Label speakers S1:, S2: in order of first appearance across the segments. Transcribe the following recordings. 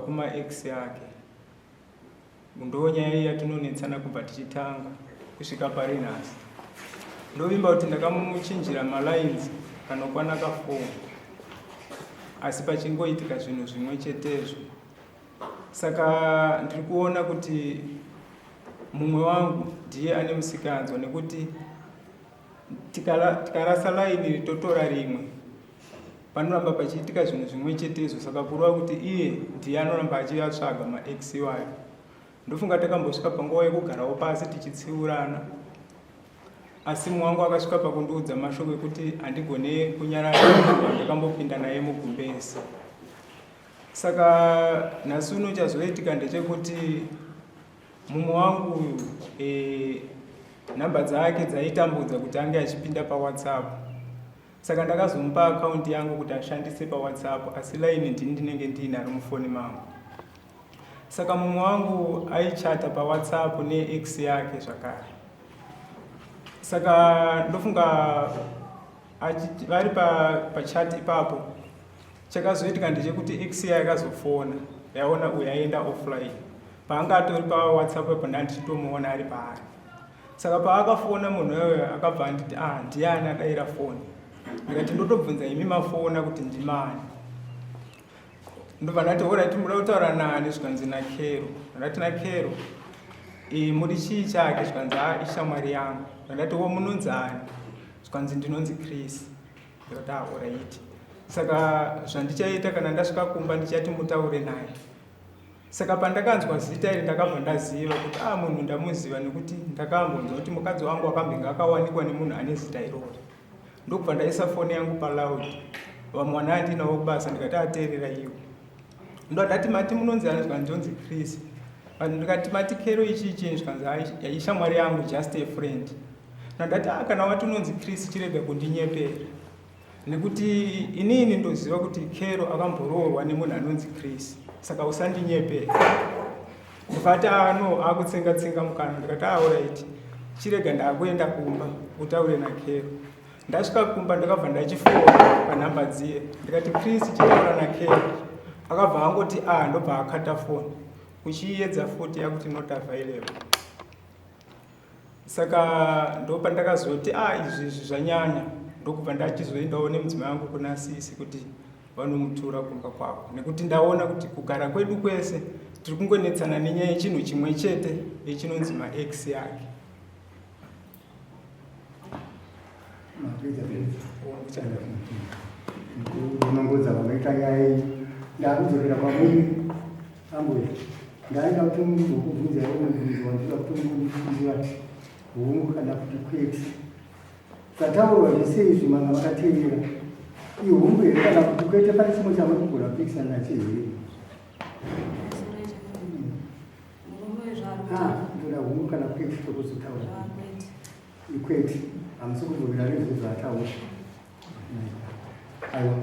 S1: kuma ex yake. Ndonyaya yatinonetsana kubva tichitanga kusvika pari nhasi. Ndovimba kuti ndakamuchinjira malines kanokwana ka4 asi pachingoitika zvinhu zvimwe chetezvo. Saka ndiri kuona kuti mumwe wangu ndiye ane musikanzwa nekuti tikarasa laini totora rimwe panoramba pachiitika zvinhu zvimwe chetezvo. Saka kureva kuti iye ndiye anoramba achivatsvaga maex iwayo. Ndofunga takambosvika panguva yekugarawo pasi tichitsiurana, asi mumwe wangu akasvika pakundiudza mashoko ekuti handigone kunyarara ndakambopinda naye mugumbezi. Saka nhasi uno chazoitika ndechekuti mumwe wangu uyu nhamba dzake dzaitambudza kuti ange achipinda paWhatsApp. Saka ndakazomupa akaunti yangu kuti ashandise paWhatsApp, asi laini ndinenge ndiinaro mufoni mangu. Saka mumwe wangu aichata paWhatsApp neex yake zvakare. Saka ndofunga vari pachat ipapo, chakazoitika ndechekuti ex yake akazofona yaona uyu aenda offline. Paanga atori paWhatsApp apo ndandichitomuona ari paari. Saka paakafona munhu uyoyo akabva anditi ndiani adayira foni. Ndikati ndotobvunza imi mafona kuti ndimani. Ndobva ndati alright, muda kutaura nani? Zvikanzi naKero. Ndati naKero, muri chii chake? Zvikanzi ishamwari yangu. Ndati munonzani? Zvikanzi ndinonzi Chris. Ndikati alright. Saka zvandichaita kana ndasvika kumba ndichati mutaure naye. Saka pandakanzwa zita iri ndakabva ndaziva kuti munhu ndamuziva nekuti ndakambonzwa kuti mukadzi wangu akambenge akawanikwa nemunhu ane zita iroro. Ndokubva ndaisa foni yangu paloud. Vamwe vana andinawo kubasa ndikati ateerera iwo. Ndati mati munonzani? Zvikanzi ndonzi Chris. Ndikati mati Kero ichi chinhu? Zvikanzi ishamwari yangu, just a friend. Ndati kana wati unonzi Chris chirega kundinyepera, nekuti inini ndoziva kuti Kero akamboroorwa nemunhu anonzi Chris. Saka usandinyepera. Ndikati akutsenga mukana. Ndikati alright, chirega ndakuenda kumba utaure naKero. Ndasvika kumba ndakabva ndachifona panhamba dziye. Ndikati Chris, chitaura naKero. Akabva angoti ndobva akata foni. Uchiedza futi yakuti not available. Saka ndopa ndakazoti izvi zvanyanya. Ndokubva ndachizoendawo nemudzimai wangu kuna sisi kuti vanomutura kumba kwavo, nekuti ndaona kuti kugara kwedu kwese tiri kungonetsana nenyaya yechinhu chimwe chete yechinonzi maex yake.
S2: Unongodza vanoita nyaya iyi ndakudzokera kwamuri ambuya ndaenda kuti munhu wokubvunza mubvunzo wandida kuti mundifunzira hungu kana kuti kwete zvataurwa zvese izvi manga vakateerera ihungu here kana kuti kwete pane chimwe chavanogona kupikisana nacho here? ndoda hungu kana kwete tokuzotaura ikwete hamusi kuzovira nezvo zvataura. Aiwa,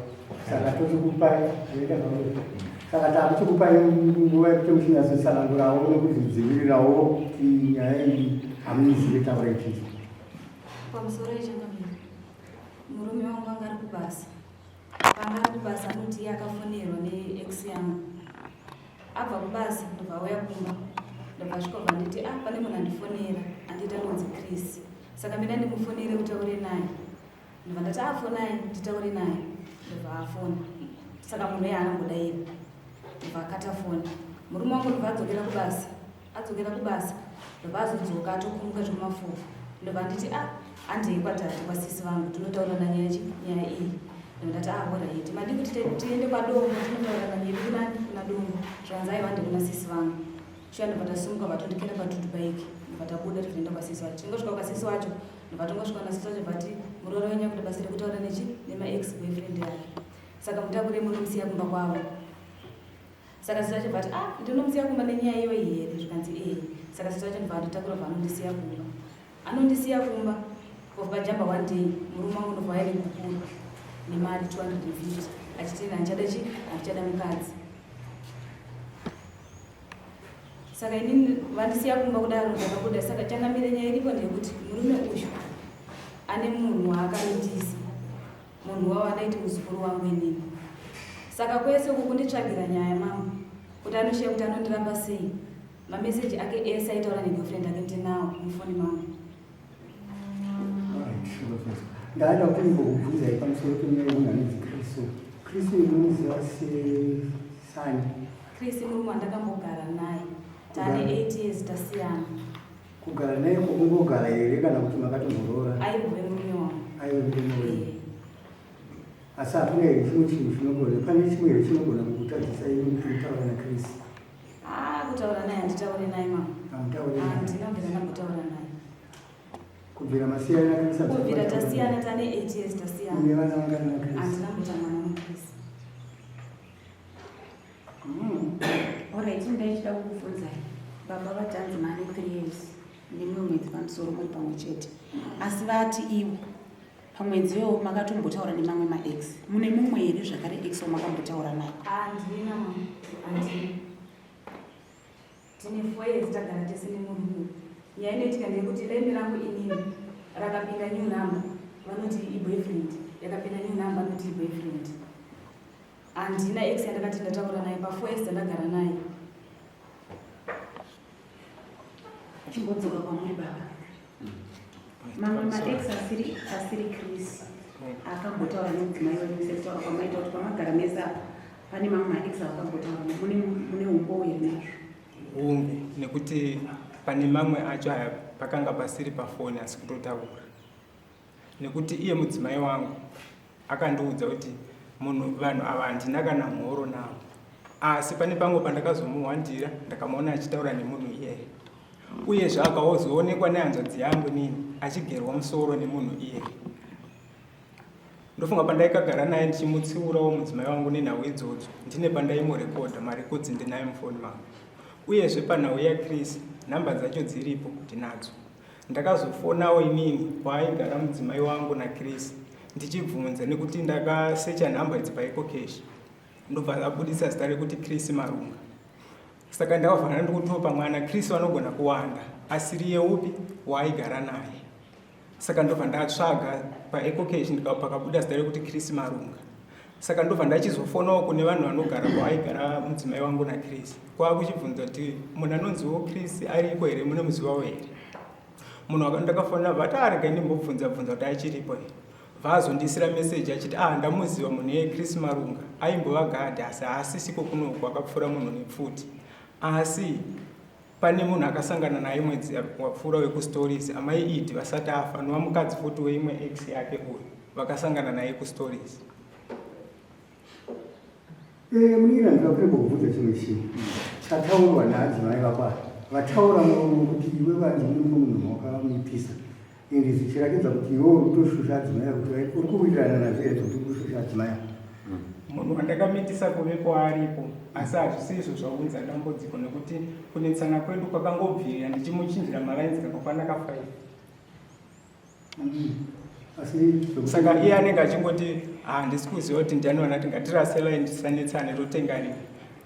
S2: saka tochikupai aenda pamoja. Saka takuchikupai nguva yekuti muchinyatsosanangurawo nekudzivirirawo kuti nyaya iyi hamuizive taura ichichi.
S3: Pamusoro yechangamira, murume wangu anga ari kubasa. Panga ari kubasa anoti akafonerwa neex yangu. Abva kubasa ndobva auya kumba. Ndobva svikobva nditi pane munhu andifonera anditi anonzi Chris. Saka mina ndimufonere utaure naye. Ndobva ndati afonai nditaure naye. Ndobva afona. Saka munhu uye anangodaira. Ndobva akata foni. Murume wangu ndobva adzokera kubasa. Adzokera kubasa ndobva azodzoka atokumuka zvekumafufu. Ndobva nditi handei kwatati kwasisi vangu tinotaura nanyaya iyi. Ndati alright, mandi kuti tiende kwadombo tinotaura nanyaya kuna dombo. Zvanzi aiwa ndikuna sisi vangu. Shuwa ndobva tasumuka vatondikera patutu bike. Ndobva tabuda tinoenda kwasisi wacho. Tingosvika kwasisi wacho ndobva tongosvika nasisi wacho bvati muroora wenyu akuda basa rekutaura nemaex boyfriend yake. Saka mutakure munomusiya kumba kwavo. Saka sisi wacho bvati ndinomusiya kumba nenyaya iyo here? Zvikanzi Saka sisi wacho ndobva andotakura bva anondisiya kumba. Pajamba one day murume wangu ndobva aine kukuru nemari 250 achitenda andichada mukadzi. Saka inini vandisiya kumba kudaro ndakabuda. Saka changamire nyaya iripo ndeyekuti murume uyu ane munhu waakaitisa, munhu wavo anaiti muzukuru wangu inini. Saka kwese uku kunditsvagira nyaya mama kuti anoshiya kuti anondiramba sei. Mameseji ake ese aitaura negirlfriend ake ndinawo mufoni mangu.
S2: Ndaada kuti ndikubvunza pamusoro penyaya yemunhanhidzi Kristu. Kristu inomuziva sesani?
S3: Chris murume wandakambogara naye. Tane 8 years tasiyana.
S2: Kugara naye kwakungogara here kana kuti makatomborora?
S3: Aibve murume wangu.
S2: Aibve murume. Asi hapana here chimwe chinhu chinogona, pane chimwe here chinogona kukutadzisa iwe kuti utaura naKristu?
S3: Kutaura naye handitaure naye mama.
S2: Hamutauri naye?
S3: Handinabvira ndambotaura naye.
S2: Kubvira masiyana naKristu?
S3: Kubvira tasiyana tane 8 years tasiyana.
S2: Une vana vangani naKristu?
S3: Handinamboita mwana naKristu.
S4: Alright, ndaichida kukubvunzai. Baba vatanzi mane 3 years nemumwe mwedzi pamusoro muri pamwe chete. Asi vati ivo pamwedzi iwowo makatombotaura nemamwe ma-ex. Mune mumwe here zvakare ex wamakambotaura naye?
S3: Handina mama. Handina. Tine 4 years tagara tese nemurume. Nyaya inoitika ndeyekuti lembe rangu inini rakapinda new number vanoti iboyfriend, yakapinda new number vanoti iboyfriend. Handina ex yandakati ndataura naye pa4 years ndandagara naye.
S4: Chimbodzoka kwamuri baba. Mamwe ma-ex asiri Chris akambotaura nemudzimai wenyu sekutaura kwamaita kuti pamagara mese apa pane mamwe ma-ex akambotaura mune umbowo here nazvo?
S1: Umbe nekuti pane mamwe acho aya pakanga pasiri pafoni asi kutotaura. Nekuti iye mudzimai wangu akandiudza kuti vanhu ava handina kana mhoro navo. Asi pane pamwe pandakazomuhwandira ndakamuona achitaura nemunhu iyeye. Uyezve akazoonekwa nehanzvadzi yangu nini achigerwa musoro nemunhu iyeye. Ndofunga pandaikagara naye ndichimutsiurawo mudzimai wangu nenhau idzodzo ndine pandaimurekodha marekodzi ndinaye mufoni mangu. Uyezve panhau yaChris nhamba dzacho dziripo ndinadzo. Ndakazofonawo inini kwaaigara mudzimai wangu naChris ndichibvunza nekuti ndakasecha nhamba idzi paEcocash ndobva abudisa zita rekuti Chris Marunga. Saka ndakavhana ndikutopa mwana Chris vanogona kuwanda asiri yeupi waaigara naye. Saka ndobva ndatsvaga paEcocash pakabuda zita rekuti Chris Marunga. Saka ndobva ndachizofonawo kune vanhu vanogara kwaaigara mudzimai wangu naChris. Kwakuchibvunza kuti munhu anonziwo Chris ariko here, munomuzivawo here? Munhu ndakafonera vati arega ndimbobvunza kuti achiripo here. Vazondisira meseji achiti ndamuziva munhu yeChris Marunga aimbova gadhi asi haasisiko kunoku akapfuura munhu nepfuti. Asi pane munhu akasangana naye mwedzi wapfuura wekustories amai Idi vasati afa nova mukadzi futi weimwe ex yake uyu vakasangana naye kustories.
S2: Munira ndikakuremba kubvunza chimwe chinhu chataurwa naadzimai vababa vataura kuti iwe vanzi mune mumwe munhu wakamipisa ende zvichiratidza kuti iwe uri kutoshusha adzimai kuti uri kuwirirana nazvo edzo kuti kushusha adzimai.
S1: Munhu wandakamitisa kuve kwaaripo asi hazvisizvo zvaunza dambudziko nekuti kunetsana kwedu kwakangobvira ndichimuchinjira malainzi kakakwana ka5. Saka iye anenge achingoti handisi kuziva kuti ndianowana kuti ngatirasela ndisanetsane totengani.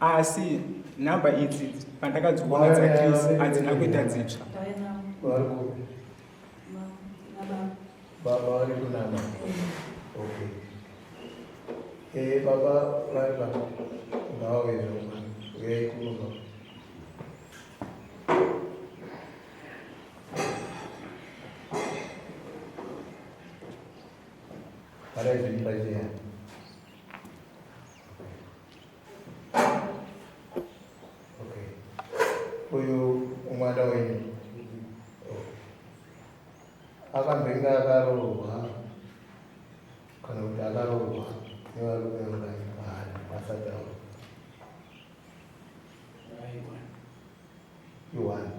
S1: Asi nhamba idzi pandakadziona dzaChris hadzina kuita dzitsva.
S5: Baba vari kunama. Okay. Baba vari pa. Ngao yezo. Ngei kulunga. Para hivi pazia. Okay. Huyu umwana wenyu. Akambenga akarohwa kana kuti akarohwa nevarume vakaari vasataura Yohana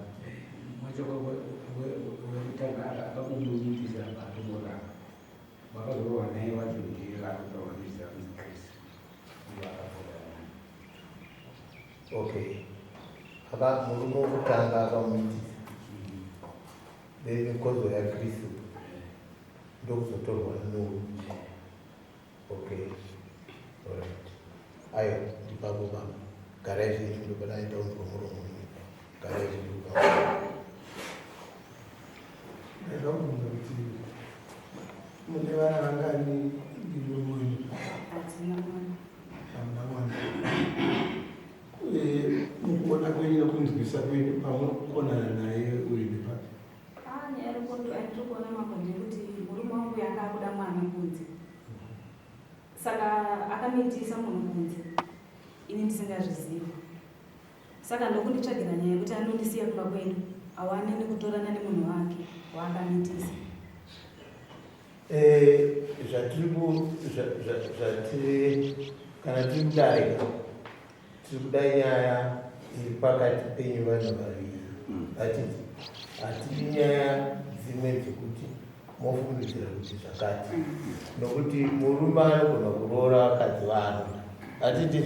S6: wekutanga akakumbomitisa patomorana vakazorwa naye vacho ndivakutauramidzira kuChris vakafodana.
S5: Okay. Murume wekutanga akamumitisa nekodzo yaKristu ndokuzotorwa nuyu. Okay. Alright. Ayo ndipapo baba. Garai zvinhu ndopadaita muromo munyika. Garai zvinhu baba.
S7: Ndakabvunza kuti mune vana vangani ndimurume wenyu?
S3: Hadzina mwana.
S7: Hamuna mwana.
S3: anotiisa munhu kunze ini ndisingazvizivi. Saka ndokunditsvagira nyaya yekuti anondisiya kumba kwedu awaneni kutorana nemunhu wake waakanotiisa.
S5: Kana tiri kudarika tiri kuda nyaya iri pakati penyu vanhu vaviri. Hatidi nyaya dzimwe dzekuti mofungidzira kuti zvakati, nokuti murume anogona kuroora vakadzi vanhu, hatiti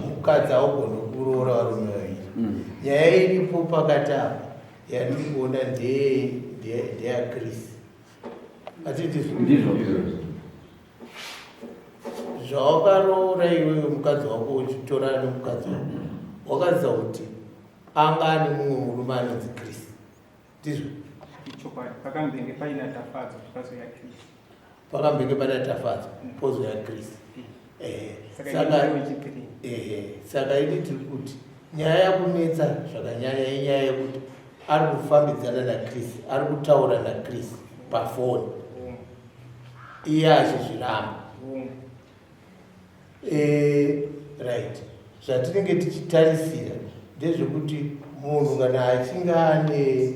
S5: mukadzi augona kuroora varume vaviri. Nyaya iripo pakati apa yandiri kuona ndeyaKrisi. Hatiti zvawakaroora iwewe mukadzi wako uchitorana nemukadzi wako, wakaziva kuti anga ane mumwe murume anonzi Krisi, ndizvo?
S1: Ichokwadi, pakambenge paina tafadzo pakazoya Krisi.
S5: Pakambenge paina tafadzo pozoya Krisi. Saka ini tiri kuti nyaya yakunetsa zvakanyanya inyaya yekuti ari kufambidzana naKrisi, ari kutaura naKrisi pafoni, iye achizviramba. Right. Zvatinenge tichitarisira ndezvekuti munhu kana achinge ane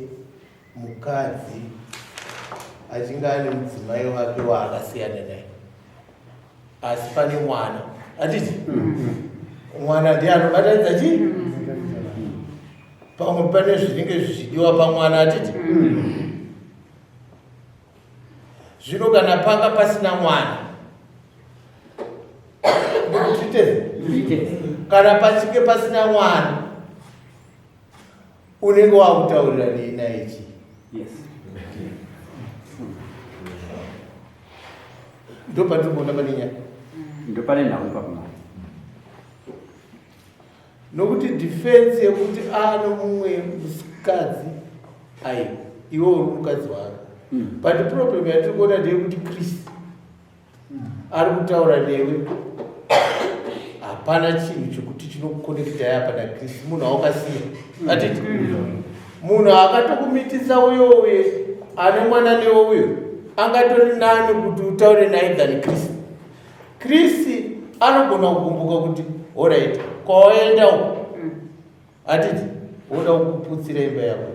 S5: mukadzi, achinge ane mudzimai wake waakasiyana naye, asi pane mwana, hatiti mwana ndiye anobatanidza chii? Pamwe pane zvinenge zvichidiwa pamwana, hatiti zvino kana panga pasina mwana kana pachinge pasina mwana unenge wakutaurira naye chii? Ndopatinoona pane nyaya,
S6: ndopane nhau pakumwana,
S5: nokuti defense yekuti ano mumwe musikadzi aiwa iwe uri mukadzi wako. But problem yatiri kuona ndeyekuti Krisi ari kutaura newe, hapana chinhu chokuti chinokukonekita yapa naKrisi. Munhu awakasiya, hatiti munhu akatokumitisa uyowe ane mwana newe uyo angatori nani kuti utaure naye than Krisi. Krisi anogona kukumbuka kuti alright, kwawaenda uko, hatiti woda kuputsira imba yako.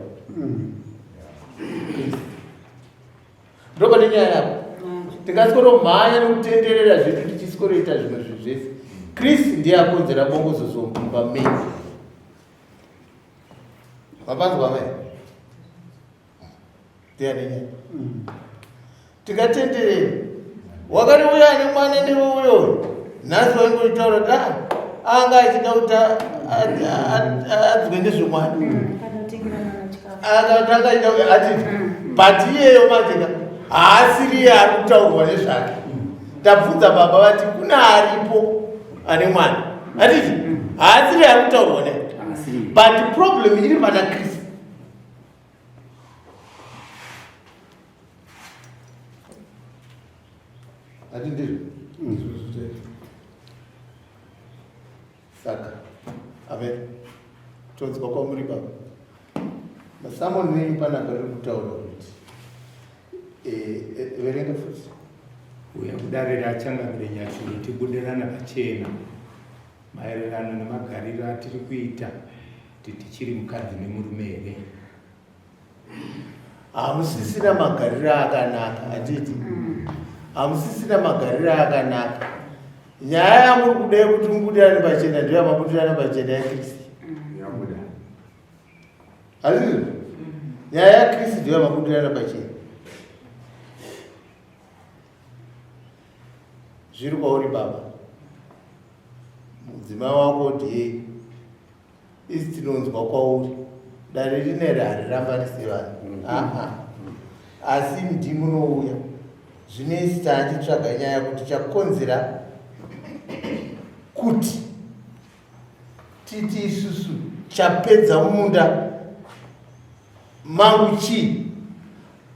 S5: Ndopane nyaya yako. Tingasikoro nekutenderera zvedu tichisikoroita zvimwe zvinhu zvese. Krisi ndiye akonzera bongozozo mumba menyu. Mapanzwa mai? Ndiyani nyaya? Tikatenderera wakati uya ane mwana newe uyo nhasi waingotaura kuti anga achida kuti adzwe nezvemwana, akatanga achida atiti but iyeyo majeka haasiriye ari kutaurwa nezvake. Tabvunza baba vati kuna aripo ane mwana, hatiti haasiriye ari kutaurwa naye, but problem iri pana Krisi. Hatindizvo saka amen. Tonzwa kwamuri baba masamoni nenyu panapa riri kutaura kuti verenga futi
S6: uya kudarira achangamire nyashuri tibudirana pachena maererano nemagariro atiri kuita kuti tichiri mukadzi nemurume here.
S5: Hamusisina magariro akanaka, hatiti hamusisina magariro akanaka. Nyaya yamuri kudai kuti mubudirane pachena ndiyo mabudirane pachena yaKrisi. Hazvo nyaya yaKrisi ndiyo mabudirane pachena. Zviri kwauri baba, mudzimai wako ndiye isi tinonzwa kwauri dare rinere harirambanisi vanhu. Asi ndimunouya zvinesi taanditsvaga nyaya kuti chakonzera kuti titi isusu chapedza munda mangu chii?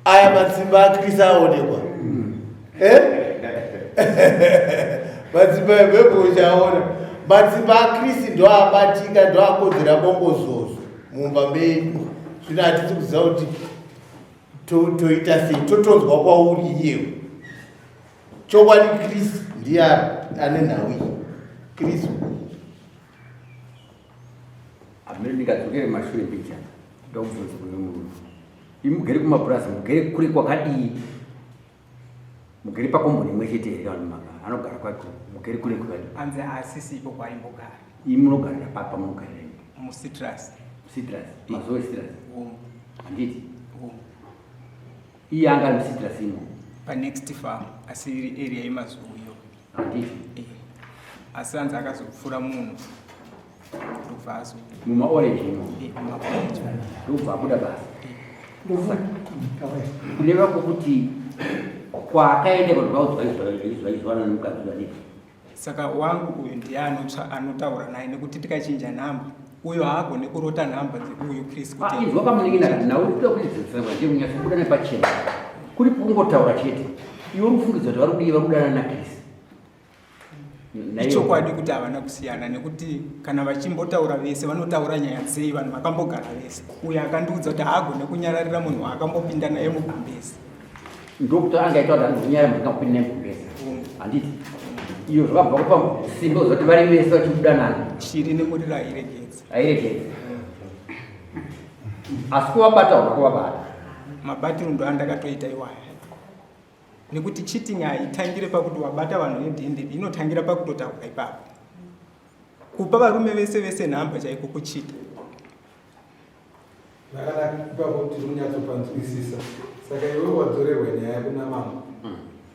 S5: Aya matsimba aKrisi aonekwa. Matsimba ebhebho uchaona matsimba aKrisi ndo abatika, ndo akonzera bongozozo mumba medu. Zvino hatisi kuziva kuti toita sei, totonzwa kwauri iyewe. Chokwadi Krisi ndiye ane nhawi kristu
S8: amene ndikadzokere mashure mbicha ndokubvunza kune munhu imugere kumapurasi mugere kuri kwakadii mugere pakomboni imwe chete here kana mumagara anogara kwake mugere kuri kwakadii
S1: anzi asisipo kwaimbogara
S8: imunogarira papa munogarira
S1: musitrus
S8: mazuva citrus
S1: umu
S8: handiti
S1: umu
S8: iye anga ari musitrus imo
S1: panext farm asi iri area yemazuuyo
S8: handiti
S1: asi anzi akazopfura munhu ndobva azo
S8: mumaorange imo
S1: mumaorange
S8: ndobva abuda basa
S2: Kawai.
S8: kureva kwokuti kwaakaenda kuti vaizwana nemukadzi vadiki
S1: saka wangu uyu ndiye anotaura naye nekuti tikachinja nhamba uyo haagone kurota nhamba dzeuyu Chris kuti
S8: izwa kamuningina nauri kuda kuidzidziswa ndemunyatsobuda nepachena kuri kungotaura chete iwe rufungidzo kuti vari kudana naChris
S1: ichokwadi kuti havana kusiyana nekuti kana vachimbotaura vese vanotaura nyaya dzei vanhu vakambogara vese uyo akandiudza kuti haagone kunyararira munhu waakambopinda naye mugumbezi
S8: ndokuti angaita kuti anonyara munhu akapinda nemugumbezi handiti iyo zvakabva kupa simba kuzoti vari vese vachibudanana
S1: shiri nemuriro airegedza
S8: asi kuvabata una kuvabata
S1: mabatiro ndo andakatoita iwaya nekuti cheating haitangire pakuti wabata vanhu nedhendedi inotangira pakutotaura ipapo kupa varume vese vese nhamba chaiko kuchita
S7: zvakanaka ipapo tiri kunyatsopanzwisisa saka iwe wadzorerwa nyaya kuna mama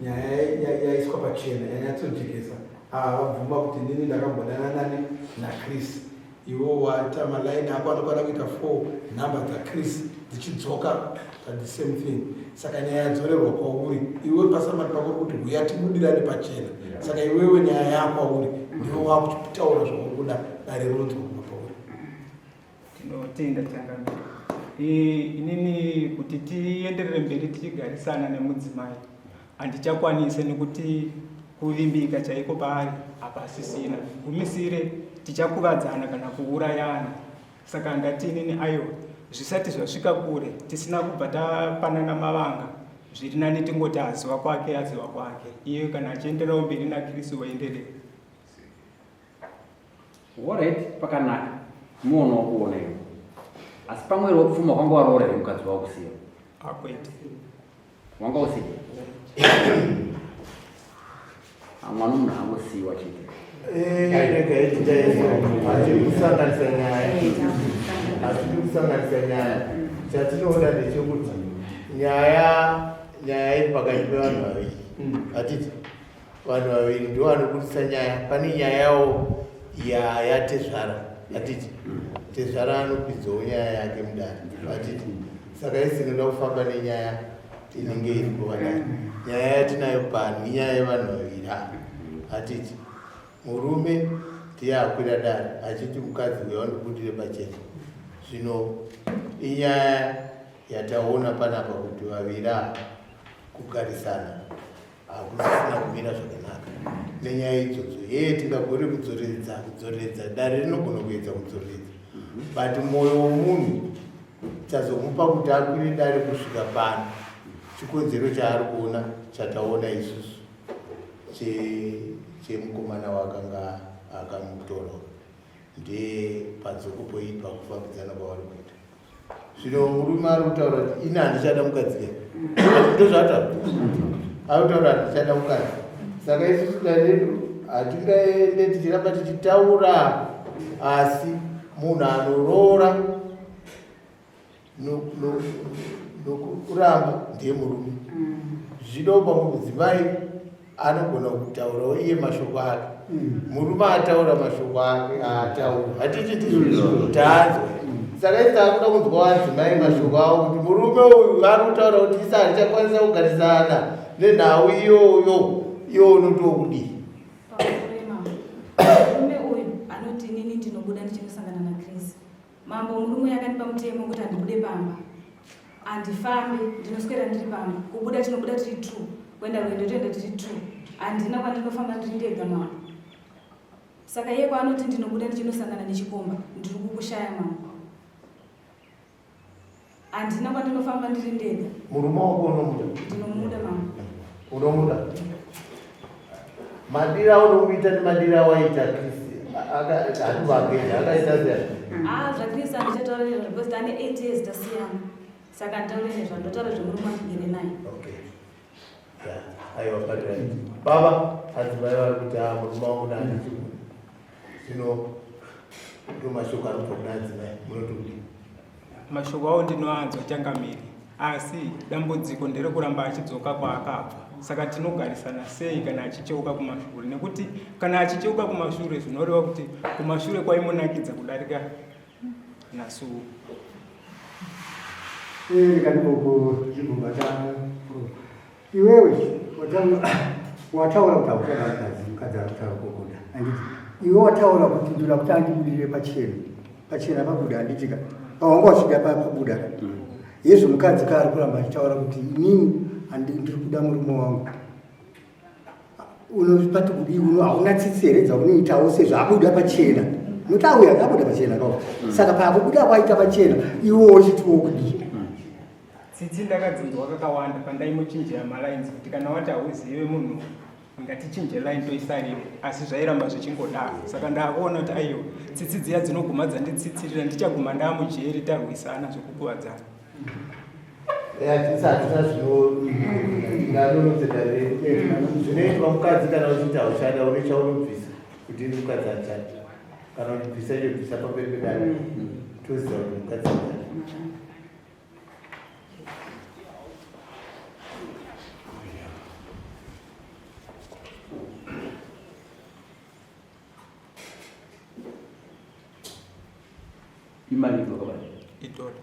S7: nyaya yaiswa pachena yanyatsojekesa vabvuma kuti nini ndakambonana nani naChris iwe wata malaini ako anokwana kuita 4 nhamba dzaChris dzichidzoka the same thing saka nyaya yadzorerwa kwauri iwe pasamani pako kuti huya tibudirane pachena saka iwewe nyaya yakwauri ndiwe wakuchitaura zvauri kuda dare ronzwa kubva pauri
S1: tinotenda tangamira inini kuti tienderere mberi tichigarisana nemudzimai handichakwanise nekuti kuvimbika chaiko paari hapasisina gumisire tichakuvadzana kana kuurayana saka ngatinini ayo zvisati zvasvika kure tisina kubva tapanana mavanga zviri nani tingoti aziva kwake iye kana achiendererawo mberi naChris waenderera
S8: alright pakanaka muonawo kuona iyo asi pamweri wokufuma kwanga waroora here mukadzi wavo kusiya
S1: akwete
S8: wanga usiya mwana munhu angosiyiwa chete
S5: hatiri kusanganisa nyaya chatinoona ndechekuti nyaya iri pakati pevanhu vaviri hatiti vanhu vaviri ndo vanobudisa nyaya pane nyaya yawo yatezvara hatiti tezvara anopidzawo nyaya yake mudare hatiti saka isi inoda kufamba nenyaya inenge iri kuvanai nyaya yatinayo pano inyaya yevanhu vaviri hatiti murume ndiye akwira dare achiti mukadzi uyo andibudire pachena zvino inyaya yataona panapa kuti vaviri kugarisana hakusisina kumira zvakanaka nenyaya idzodzo yeye tingagone kudzoreredza dare rinogona kuedza kudzoreredza but mwoyo womunhu tazomupa kuti akwire dare kusvika pano chikonzero chaari kuona chataona isusu chemukomana wakanga akamutora ndiye padzokopoipa kufambidzana kwavari kuita zvino murume ari kutaura kuti ini handichada mukadzi ndo zvataura ari kutaura kuti handichada mukadzi saka isusu daredu hatingaende tichiramba tichitaura asi munhu anoroora nokuramba ndiye murume zvino pamwe mudzimai anogona kutaurawo iye mashoko ake murume ataura mashoko ake haataura hatiti tizvitaanzwa saka isi akuda kunzwa wadzimai mashoko avo kuti murume uyu ari kutaura kuti isi hatichakwanisa kugarisana nenhau iyoyo unotokudii
S3: murume uyu anoti inini ndinobuda ndichinosangana naChris mambo murume yakandipa mutemo kuti handibude pamba handifambi ndinoswera ndiri pamba kubuda tinobuda tiri true kuenda rwendo toenda tiri true handina kwandinofamba ndiri ndega mambo saka iye kwaanoti ndinobuda ndichinosangana nechikomba ndiri kukushaya mambo handina kwandinofamba ndiri ndega
S5: murume wako unomuda
S3: ndinomuda mambo
S5: unomuda madira aunomuita nemadira waita Kristi hatuvapedza akaita sei
S3: zvakrisi handichataura nezvo because tane 8 years tasiyana saka nditaure nezvo ndotaura zvemurume wandigere naye.
S5: Aiwa patira baba adzimai vari kuti murume wangu naanditi zvino ndomashoko anobva kuna adzimai munotodi
S1: mashoko awo ndinoanzwa changamiri asi dambudziko nderekuramba achidzoka kwaakabva saka tinogarisana sei kana achicheuka kumashure nekuti kana achicheuka kumashure zvinoreva kuti kumashure kwaimunakidza kudarika nasuo
S2: ndikandibobata iwewe wataura kuti hautana mukadzi akutaura kokoda anditi iwe wataura kuti ndoda kuti andibudire pachena pabuda handitika pawanga wachida pabuda yesu mukadzi kaari kuramba achitaura kuti inini ndiri kuda murume wangu unopati kudi uno hauna tsitsi here dzaunoitawo sezvo abuda pachena noti auya abuda pachena kao saka pakubuda kwaita pachena iwewo uchitiwo kudii
S1: tsitsi ndakadzinzwa kakawanda pandaimuchinjira malines kuti kana wati hauzive munhu ngatichinje line toisarire asi zvairamba zvichingodaro saka ndakuona kuti aiyo tsitsi dziya dzinoguma dzanditsitsirira ndichaguma ndaamujeri tarwisana zvokukuvadzana
S5: hatina zvinoitwa mukadzi kana uchiti haushanda une chaunobvisa kuti mukadzi achata kana uchibvisa chobvisa pamberi pedare toziva kuti mukadzi achata
S8: imali zvakabata
S1: itora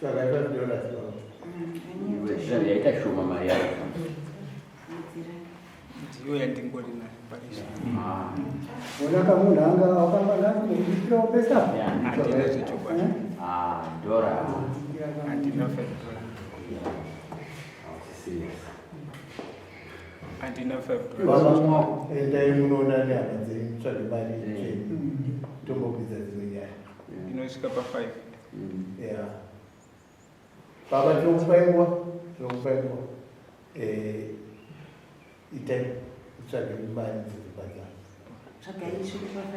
S5: saka ipaziona
S8: yaita shoma mari yayo
S1: ndiyo yandingori nayo parizvo
S2: onaka munhu anga wakambanaikirawo pesa
S1: handina zvechokwadi
S8: dora
S1: handina $5 handina $5
S5: endai munoona nehama dzenyu tsvage mari tombopedza dzimwe nyaya
S1: inosvika pa5
S5: baba tinokupa nguva itai tsvage mari dzekubhadhara
S4: zvakaisvika pa5.